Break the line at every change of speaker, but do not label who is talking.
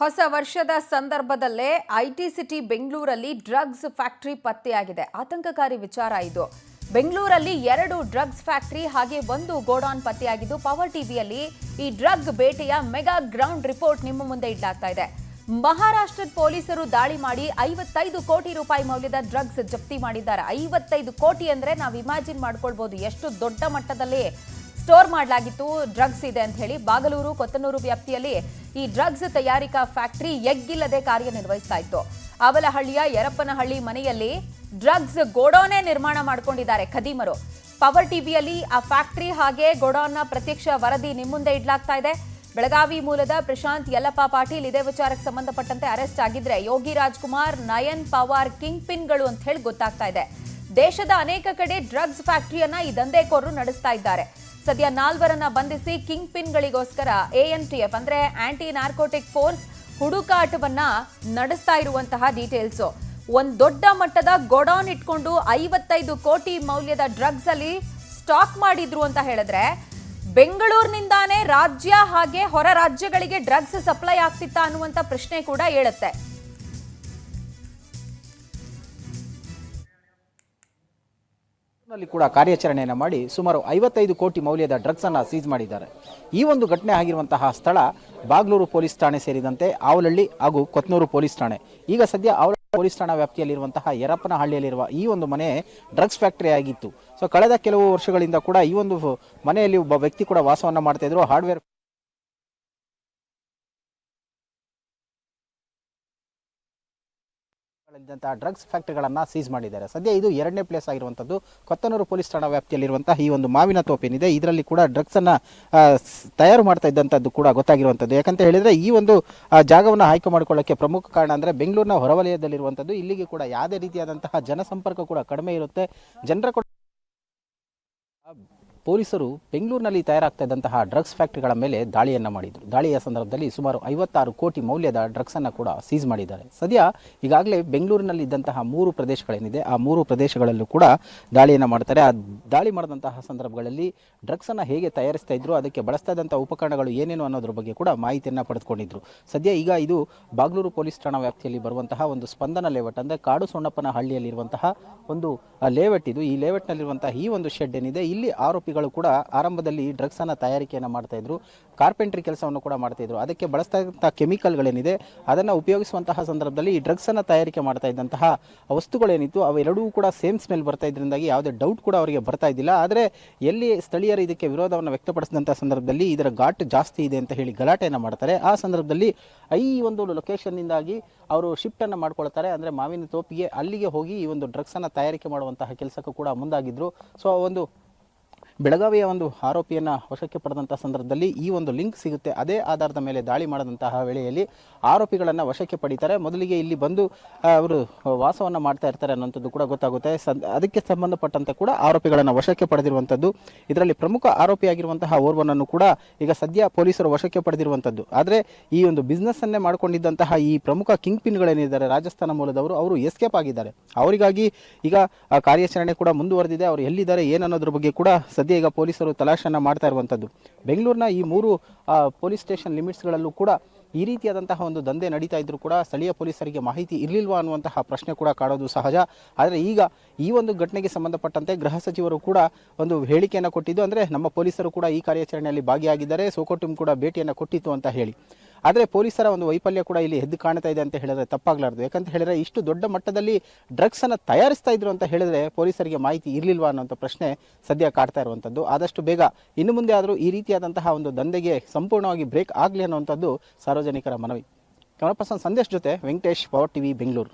ಹೊಸ ವರ್ಷದ ಸಂದರ್ಭದಲ್ಲೇ ಐಟಿ ಸಿಟಿ ಬೆಂಗಳೂರಲ್ಲಿ ಡ್ರಗ್ಸ್ ಫ್ಯಾಕ್ಟರಿ ಪತ್ತೆಯಾಗಿದೆ. ಆತಂಕಕಾರಿ ವಿಚಾರ ಇದು. ಬೆಂಗಳೂರಲ್ಲಿ 2 ಡ್ರಗ್ಸ್ ಫ್ಯಾಕ್ಟರಿ ಹಾಗೆ 1 ಗೋಡೌನ್ ಪತ್ತೆಯಾಗಿದ್ದು ಪವರ್ ಟಿವಿಯಲ್ಲಿ ಈ ಡ್ರಗ್ ಬೇಟೆಯ ಮೆಗಾ ಗ್ರೌಂಡ್ ರಿಪೋರ್ಟ್ ನಿಮ್ಮ ಮುಂದೆ ಇಡಲಾಗ್ತಾ ಇದೆ. ಮಹಾರಾಷ್ಟ್ರದ ಪೊಲೀಸರು ದಾಳಿ ಮಾಡಿ 55 ಕೋಟಿ ರೂಪಾಯಿ ಮೌಲ್ಯದ ಡ್ರಗ್ಸ್ ಜಪ್ತಿ ಮಾಡಿದ್ದಾರೆ. 55 ಕೋಟಿ ಅಂದ್ರೆ ನಾವು ಇಮ್ಯಾಜಿನ್ ಮಾಡ್ಕೊಳ್ಬಹುದು ಎಷ್ಟು ದೊಡ್ಡ ಮಟ್ಟದಲ್ಲಿ ಸ್ಟೋರ್ ಮಾಡಲಾಗಿತ್ತು ಡ್ರಗ್ಸ್ ಇದೆ ಅಂತ ಹೇಳಿ. ಬಾಗಲೂರು ಕೊತ್ತನೂರು ವ್ಯಾಪ್ತಿಯಲ್ಲಿ ಈ ಡ್ರಗ್ಸ್ ತಯಾರಿಕಾ ಫ್ಯಾಕ್ಟರಿ ಎಗ್ಗಿಲ್ಲದೆ ಕಾರ್ಯನಿರ್ವಹಿಸ್ತಾ ಇತ್ತು. ಅವಲಹಳ್ಳಿಯ ಯರಪ್ಪನಹಳ್ಳಿ ಮನೆಯಲ್ಲಿ ಡ್ರಗ್ಸ್ ಗೋಡೌನೇ ನಿರ್ಮಾಣ ಮಾಡಿಕೊಂಡಿದ್ದಾರೆ ಖದೀಮರು. ಪವರ್ ಟಿವಿಯಲ್ಲಿ ಆ ಫ್ಯಾಕ್ಟರಿ ಹಾಗೆ ಗೋಡೌನ್ನ ಪ್ರತ್ಯಕ್ಷ ವರದಿ ನಿಮ್ಮ ಮುಂದೆ ಇಡಲಾಗ್ತಾ ಇದೆ. ಬೆಳಗಾವಿ ಮೂಲದ ಪ್ರಶಾಂತ್ ಯಲ್ಲಪ್ಪ ಪಾಟೀಲ್ ಇದೇ ವಿಚಾರಕ್ಕೆ ಸಂಬಂಧಪಟ್ಟಂತೆ ಅರೆಸ್ಟ್ ಆಗಿದ್ರೆ ಯೋಗಿ ರಾಜ್ಕುಮಾರ್, ನಯನ್ ಪವಾರ್ ಕಿಂಗ್ ಪಿನ್ಗಳು ಅಂತ ಹೇಳಿ ಗೊತ್ತಾಗ್ತಾ ಇದೆ. ದೇಶದ ಅನೇಕ ಕಡೆ ಡ್ರಗ್ಸ್ ಫ್ಯಾಕ್ಟರಿಯನ್ನ ಈ ದಂಧೆಕೋರರು ನಡೆಸ್ತಾ ಇದ್ದಾರೆ. ಸದ್ಯ 4 ಬಂಧಿಸಿ ಕಿಂಗ್ ಪಿನ್ಗಳಿಗೋಸ್ಕರ ANTF ಅಂದ್ರೆ ಆಂಟಿ ನಾರ್ಕೋಟಿಕ್ ಫೋರ್ಸ್ ಹುಡುಕಾಟವನ್ನ ನಡೆಸ್ತಾ ಇರುವಂತಹ ಡೀಟೇಲ್ಸ್. ಒಂದು ದೊಡ್ಡ ಮಟ್ಟದ ಗೋಡೌನ್ ಇಟ್ಕೊಂಡು 55 ಕೋಟಿ ಮೌಲ್ಯದ ಡ್ರಗ್ಸ್ ಅಲ್ಲಿ ಸ್ಟಾಕ್ ಮಾಡಿದ್ರು ಅಂತ ಹೇಳಿದ್ರೆ ಬೆಂಗಳೂರಿನಿಂದಾನೇ ರಾಜ್ಯ ಹಾಗೆ ಹೊರ ರಾಜ್ಯಗಳಿಗೆ ಡ್ರಗ್ಸ್ ಸಪ್ಲೈ ಆಗ್ತಿತ್ತಾ ಅನ್ನುವಂತ ಪ್ರಶ್ನೆ ಕೂಡ ಹೇಳುತ್ತೆ.
ನಲ್ಲಿ ಕೂಡ ಕಾರ್ಯಾಚರಣೆಯನ್ನು ಮಾಡಿ ಸುಮಾರು 55 ಕೋಟಿ ಮೌಲ್ಯದ ಡ್ರಗ್ಸ್ ಅನ್ನು ಸೀಜ್ ಮಾಡಿದ್ದಾರೆ. ಈ ಒಂದು ಘಟನೆ ಆಗಿರುವಂತಹ ಸ್ಥಳ ಬಾಗ್ಲೂರು ಪೊಲೀಸ್ ಠಾಣೆ ಸೇರಿದಂತೆ ಆವಲಹಳ್ಳಿ ಹಾಗೂ ಕೊತ್ತನೂರು ಪೊಲೀಸ್ ಠಾಣೆ. ಈಗ ಸದ್ಯ ಆವಲಹಳ್ಳಿ ಪೊಲೀಸ್ ಠಾಣಾ ವ್ಯಾಪ್ತಿಯಲ್ಲಿರುವಂತಹ ಯರಪ್ಪನಹಳ್ಳಿಯಲ್ಲಿರುವ ಈ ಒಂದು ಮನೆ ಡ್ರಗ್ಸ್ ಫ್ಯಾಕ್ಟರಿ ಆಗಿತ್ತು. ಸೊ ಕಳೆದ ಕೆಲವು ವರ್ಷಗಳಿಂದ ಕೂಡ ಈ ಒಂದು ಮನೆಯಲ್ಲಿ ಒಬ್ಬ ವ್ಯಕ್ತಿ ಕೂಡ ವಾಸವನ್ನ ಮಾಡ್ತಾ ಇದ್ರು. ಹಾರ್ಡ್ವೇರ್ ಡ್ರಗ್ಸ್ ಫ್ಯಾಕ್ಟರಿಗಳನ್ನ ಸೀಸ್ ಮಾಡಿದ್ದಾರೆ. ಸದ್ಯ ಇದು 2ನೇ ಪ್ಲೇಸ್ ಆಗಿರುವಂತದ್ದು ಕೊತ್ತನೂರು ಪೊಲೀಸ್ ಠಾಣಾ ವ್ಯಾಪ್ತಿಯಲ್ಲಿರುವಂತಹ ಈ ಒಂದು ಮಾವಿನ ತೋಪೇನಿದೆ. ಇದರಲ್ಲಿ ಕೂಡ ಡ್ರಗ್ಸ್ ಅನ್ನ ತಯಾರು ಮಾಡ್ತಾ ಇದ್ದಂತದ್ದು ಕೂಡ ಗೊತ್ತಾಗಿರುವಂತದ್ದು. ಯಾಕಂತ ಹೇಳಿದ್ರೆ ಈ ಒಂದು ಜಾಗವನ್ನು ಆಯ್ಕೆ ಮಾಡಿಕೊಳ್ಳಕ್ಕೆ ಪ್ರಮುಖ ಕಾರಣ ಅಂದ್ರೆ ಬೆಂಗಳೂರಿನ ಹೊರವಲಯದಲ್ಲಿರುವಂತದ್ದು. ಇಲ್ಲಿಗೆ ಕೂಡ ಯಾವುದೇ ರೀತಿಯಾದಂತಹ ಜನಸಂಪರ್ಕ ಕೂಡ ಕಡಿಮೆ ಇರುತ್ತೆ. ಜನರ ಕೂಡ ಪೊಲೀಸರು ಬೆಂಗಳೂರಿನಲ್ಲಿ ತಯಾರಾಗ್ತಾ ಇದ್ದಂತಹ ಡ್ರಗ್ಸ್ ಫ್ಯಾಕ್ಟರಿಗಳ ಮೇಲೆ ದಾಳಿಯನ್ನು ಮಾಡಿದರು. ದಾಳಿಯ ಸಂದರ್ಭದಲ್ಲಿ ಸುಮಾರು 56 ಕೋಟಿ ಮೌಲ್ಯದ ಡ್ರಗ್ಸ್ ಅನ್ನು ಕೂಡ ಸೀಸ್ ಮಾಡಿದ್ದಾರೆ. ಸದ್ಯ ಈಗಾಗಲೇ ಬೆಂಗಳೂರಿನಲ್ಲಿ ಇದ್ದಂತಹ 3 ಪ್ರದೇಶಗಳೇನಿದೆ ಆ 3 ಪ್ರದೇಶಗಳಲ್ಲೂ ಕೂಡ ದಾಳಿಯನ್ನು ಮಾಡ್ತಾರೆ. ಆ ದಾಳಿ ಮಾಡಿದಂತಹ ಸಂದರ್ಭಗಳಲ್ಲಿ ಡ್ರಗ್ಸ್ ಅನ್ನು ಹೇಗೆ ತಯಾರಿಸ್ತಾ ಇದ್ರು, ಅದಕ್ಕೆ ಬಳಸ್ತಾ ಇದ್ದಂತಹ ಉಪಕರಣಗಳು ಏನೇನು ಅನ್ನೋದ್ರ ಬಗ್ಗೆ ಕೂಡ ಮಾಹಿತಿಯನ್ನು ಪಡೆದುಕೊಂಡಿದ್ರು. ಸದ್ಯ ಈಗ ಇದು ಬಾಗ್ಲೂರು ಪೊಲೀಸ್ ಠಾಣಾ ವ್ಯಾಪ್ತಿಯಲ್ಲಿ ಬರುವಂತಹ ಒಂದು ಸ್ಪಂದನ ಲೇಔಟ್ ಅಂದ್ರೆ ಕಾಡು ಸೊಣ್ಣಪ್ಪನ ಹಳ್ಳಿಯಲ್ಲಿರುವಂತಹ ಒಂದು ಲೇಔಟ್ ಇದು. ಈ ಲೇಔಟ್ನಲ್ಲಿರುವಂತಹ ಈ ಒಂದು ಶೆಡ್ ಏನಿದೆ ಇಲ್ಲಿ ಆರೋಪಿಗಳು ಕೂಡ ಆರಂಭದಲ್ಲಿ ಡ್ರಗ್ಸ್ ಅನ್ನ ತಯಾರಿಕೆಯನ್ನು ಮಾಡ್ತಾ ಇದ್ರು. ಕಾರ್ಪೆಂಟ್ರಿ ಕೆಲಸವನ್ನು ಕೂಡ ಮಾಡ್ತಾ ಇದ್ರು. ಅದಕ್ಕೆ ಬಳಸ್ತಾ ಇದ್ದಂತಹ ಕೆಮಿಕಲ್ಗಳೇನಿದೆ ಅದನ್ನ ಉಪಯೋಗಿಸುವಂತಹ ಸಂದರ್ಭದಲ್ಲಿ ಈ ಡ್ರಗ್ಸ್ ಅನ್ನ ತಯಾರಿಕೆ ಮಾಡ್ತಾ ಇದ್ದಂತಹ ವಸ್ತುಗಳೇನಿತ್ತು ಅವೆರಡೂ ಕೂಡ ಸೇಮ್ ಸ್ಮೆಲ್ ಬರ್ತಾ ಇದ್ರಿಂದಾಗಿ ಯಾವುದೇ ಡೌಟ್ ಕೂಡ ಅವರಿಗೆ ಬರ್ತಾ ಇದ್ದಿಲ್ಲ. ಆದರೆ ಎಲ್ಲಿ ಸ್ಥಳೀಯರು ಇದಕ್ಕೆ ವಿರೋಧವನ್ನು ವ್ಯಕ್ತಪಡಿಸಿದಂತಹ ಸಂದರ್ಭದಲ್ಲಿ ಇದರ ಘಾಟ್ ಜಾಸ್ತಿ ಇದೆ ಅಂತ ಹೇಳಿ ಗಲಾಟೆಯನ್ನು ಮಾಡ್ತಾರೆ. ಆ ಸಂದರ್ಭದಲ್ಲಿ ಈ ಒಂದು ಲೊಕೇಶನ್ನಿಂದಾಗಿ ಅವರು ಶಿಫ್ಟ್ ಅನ್ನು ಮಾಡ್ಕೊಳ್ತಾರೆ. ಅಂದ್ರೆ ಮಾವಿನ ತೋಪಿಗೆ ಅಲ್ಲಿಗೆ ಹೋಗಿ ಈ ಒಂದು ಡ್ರಗ್ಸ್ ಅನ್ನ ತಯಾರಿಕೆ ಮಾಡುವಂತಹ ಕೆಲಸಕ್ಕೂ ಕೂಡ ಮುಂದಾಗಿದ್ರು. ಸೊ ಒಂದು ಬೆಳಗಾವಿಯ ಒಂದು ಆರೋಪಿಯನ್ನು ವಶಕ್ಕೆ ಪಡೆದಂತಹ ಸಂದರ್ಭದಲ್ಲಿ ಈ ಒಂದು ಲಿಂಕ್ ಸಿಗುತ್ತೆ. ಅದೇ ಆಧಾರದ ಮೇಲೆ ದಾಳಿ ಮಾಡಿದಂತಹ ವೇಳೆಯಲ್ಲಿ ಆರೋಪಿಗಳನ್ನು ವಶಕ್ಕೆ ಪಡಿತಾರೆ. ಮೊದಲಿಗೆ ಇಲ್ಲಿ ಬಂದು ಅವರು ವಾಸವನ್ನು ಮಾಡ್ತಾ ಇರ್ತಾರೆ ಅನ್ನೋಂಥದ್ದು ಕೂಡ ಗೊತ್ತಾಗುತ್ತೆ. ಅದಕ್ಕೆ ಸಂಬಂಧಪಟ್ಟಂತೆ ಕೂಡ ಆರೋಪಿಗಳನ್ನು ವಶಕ್ಕೆ ಪಡೆದಿರುವಂಥದ್ದು. ಇದರಲ್ಲಿ ಪ್ರಮುಖ ಆರೋಪಿಯಾಗಿರುವಂತಹ ಓರ್ವನನ್ನು ಕೂಡ ಈಗ ಸದ್ಯ ಪೊಲೀಸರು ವಶಕ್ಕೆ ಪಡೆದಿರುವಂಥದ್ದು. ಆದರೆ ಈ ಒಂದು ಬಿಸ್ನೆಸ್ ಅನ್ನೇ ಮಾಡಿಕೊಂಡಿದ್ದಂತಹ ಈ ಪ್ರಮುಖ ಕಿಂಗ್ ಪಿನ್ಗಳೇನಿದ್ದಾರೆ ರಾಜಸ್ಥಾನ ಮೂಲದವರು, ಅವರು ಎಸ್ಕೇಪ್ ಆಗಿದ್ದಾರೆ. ಅವರಿಗಾಗಿ ಈಗ ಕಾರ್ಯಾಚರಣೆ ಕೂಡ ಮುಂದುವರೆದಿದೆ. ಅವರು ಎಲ್ಲಿದ್ದಾರೆ ಏನನ್ನೋದ್ರ ಬಗ್ಗೆ ಕೂಡ ಈಗ ಪೊಲೀಸರು ತಲಾಶನ್ನ ಮಾಡ್ತಾ ಇರುವಂತದ್ದು. ಬೆಂಗಳೂರಿನ ಈ 3 ಪೊಲೀಸ್ ಸ್ಟೇಷನ್ ಲಿಮಿಟ್ಸ್ಗಳಲ್ಲೂ ಕೂಡ ಈ ರೀತಿಯಾದಂತಹ ಒಂದು ದಂಧೆ ನಡೀತಾ ಇದ್ರು ಕೂಡ ಸ್ಥಳೀಯ ಪೊಲೀಸರಿಗೆ ಮಾಹಿತಿ ಇರಲಿಲ್ವಾ ಅನ್ನುವಂತಹ ಪ್ರಶ್ನೆ ಕೂಡ ಕಾಡೋದು ಸಹಜ. ಆದರೆ ಈಗ ಈ ಒಂದು ಘಟನೆಗೆ ಸಂಬಂಧಪಟ್ಟಂತೆ ಗೃಹ ಸಚಿವರು ಕೂಡ ಒಂದು ಹೇಳಿಕೆಯನ್ನು ಕೊಟ್ಟಿದ್ದು. ಅಂದ್ರೆ ನಮ್ಮ ಪೊಲೀಸರು ಕೂಡ ಈ ಕಾರ್ಯಾಚರಣೆಯಲ್ಲಿ ಭಾಗಿಯಾಗಿದ್ದಾರೆ, ಸೋಕೋ ಟೀಮ್ ಕೂಡ ಭೇಟಿಯನ್ನು ಕೊಟ್ಟಿತ್ತು ಅಂತ ಹೇಳಿ. ಆದರೆ ಪೊಲೀಸರ ಒಂದು ವೈಫಲ್ಯ ಕೂಡ ಇಲ್ಲಿ ಎದ್ದು ಕಾಣ್ತಾ ಇದೆ ಅಂತ ಹೇಳಿದ್ರೆ ತಪ್ಪಾಗ್ಲಾರ್ದು. ಯಾಕಂತ ಹೇಳಿದ್ರೆ ಇಷ್ಟು ದೊಡ್ಡ ಮಟ್ಟದಲ್ಲಿ ಡ್ರಗ್ಸ್ ಅನ್ನ ತಯಾರಿಸ್ತಾ ಇದ್ರು ಅಂತ ಹೇಳಿದ್ರೆ ಪೊಲೀಸರಿಗೆ ಮಾಹಿತಿ ಇರಲಿಲ್ವಾ ಅನ್ನೋಂಥ ಪ್ರಶ್ನೆ ಸದ್ಯ ಕಾಡ್ತಾ ಇರುವಂತದ್ದು. ಆದಷ್ಟು ಬೇಗ ಇನ್ನು ಮುಂದೆ ಆದರೂ ಈ ರೀತಿಯಾದಂತಹ ಒಂದು ದಂಧೆಗೆ ಸಂಪೂರ್ಣವಾಗಿ ಬ್ರೇಕ್ ಆಗಲಿ ಅನ್ನುವಂಥದ್ದು ಸಾರ್ವಜನಿಕರ ಮನವಿ. ಕ್ಯಾಮರಾ ಪರ್ಸನ್ ಸಂದೇಶ್ ಜೊತೆ ವೆಂಕಟೇಶ್, ಪವರ್ ಟಿವಿ, ಬೆಂಗಳೂರು.